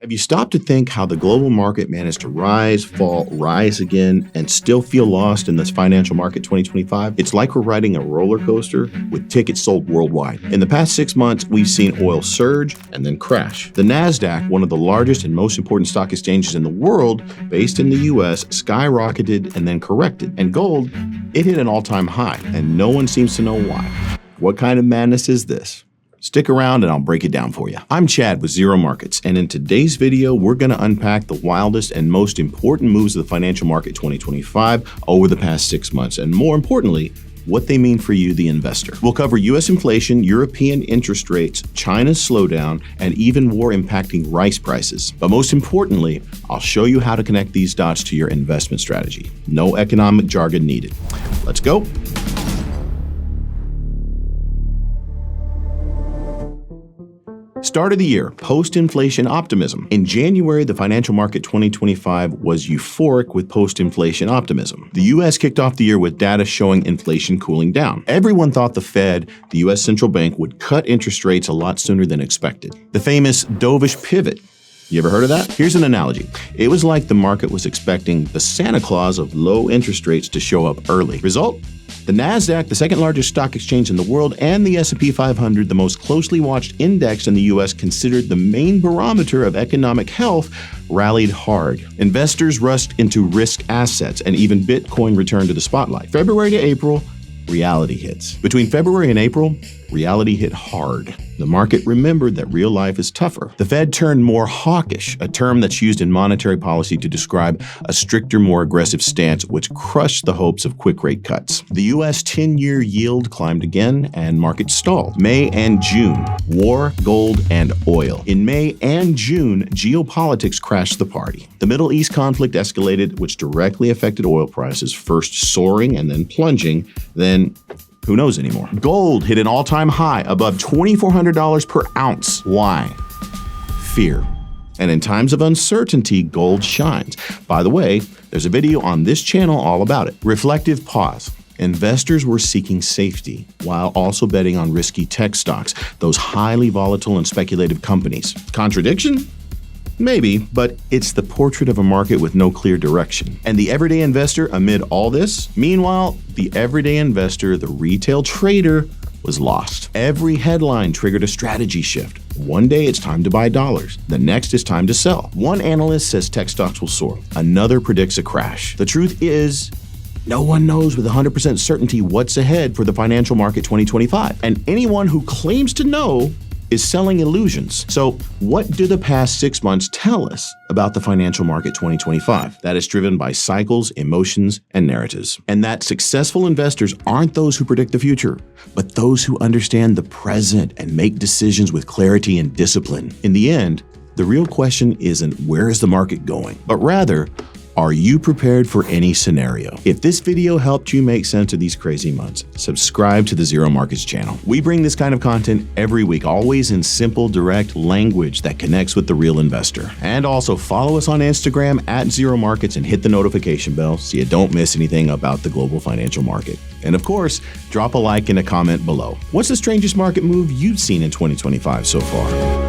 Have you stopped to think how the global market managed to rise, fall, rise again, and still feel lost in this financial market 2025? It's like we're riding a roller coaster with tickets sold worldwide. In the past 6 months, we've seen oil surge and then crash. The Nasdaq, one of the largest and most important stock exchanges in the world, based in the US, skyrocketed and then corrected. And gold, it hit an all-time high, and no one seems to know why. What kind of madness is this? Stick around and I'll break it down for you. I'm Chad with ZERO Markets, and in today's video, we're going to unpack the wildest and most important moves of the financial market 2025 over the past 6 months, and more importantly, what they mean for you, the investor. We'll cover US inflation, European interest rates, China's slowdown, and even war impacting rice prices. But most importantly, I'll show you how to connect these dots to your investment strategy. No economic jargon needed. Let's go. Start of the year, post-inflation optimism. In January, the financial market 2025 was euphoric with post-inflation optimism. The U.S. kicked off the year with data showing inflation cooling down. Everyone thought the Fed, the U.S. central bank, would cut interest rates a lot sooner than expected. The famous dovish pivot. You ever heard of that? Here's an analogy. It was like the market was expecting the Santa Claus of low interest rates to show up early. Result? The Nasdaq, the second largest stock exchange in the world, and the S&P 500, the most closely watched index in the U.S., considered the main barometer of economic health, rallied hard. Investors rushed into risk assets, and even Bitcoin returned to the spotlight. February to April, reality hits. Between February and April, reality hit hard. The market remembered that real life is tougher. The Fed turned more hawkish, a term that's used in monetary policy to describe a stricter, more aggressive stance, which crushed the hopes of quick rate cuts. The U.S. 10-year yield climbed again, and markets stalled. May and June, war, gold, and oil. In May and June, geopolitics crashed the party. The Middle East conflict escalated, which directly affected oil prices, first soaring and then plunging, then who knows anymore. Gold hit an all-time high above $2,400 per ounce. Why? Fear. And in times of uncertainty, gold shines. By the way, there's a video on this channel all about it. Reflective pause. Investors were seeking safety while also betting on risky tech stocks, those highly volatile and speculative companies. Contradiction? Maybe, but it's the portrait of a market with no clear direction. And the everyday investor amid all this? Meanwhile, the everyday investor, the retail trader, was lost. Every headline triggered a strategy shift. One day it's time to buy dollars. The next is time to sell. One analyst says tech stocks will soar. Another predicts a crash. The truth is, no one knows with 100% certainty what's ahead for the financial market 2025. And anyone who claims to know is selling illusions. So what do the past 6 months tell us about the financial market 2025? That is driven by cycles, emotions, and narratives. And that successful investors aren't those who predict the future, but those who understand the present and make decisions with clarity and discipline. In the end, the real question isn't where is the market going, but rather, are you prepared for any scenario? If this video helped you make sense of these crazy months, subscribe to the ZERO Markets channel. We bring this kind of content every week, always in simple, direct language that connects with the real investor. And also follow us on Instagram at ZERO Markets and hit the notification bell so you don't miss anything about the global financial market. And of course, drop a like and a comment below. What's the strangest market move you've seen in 2025 so far?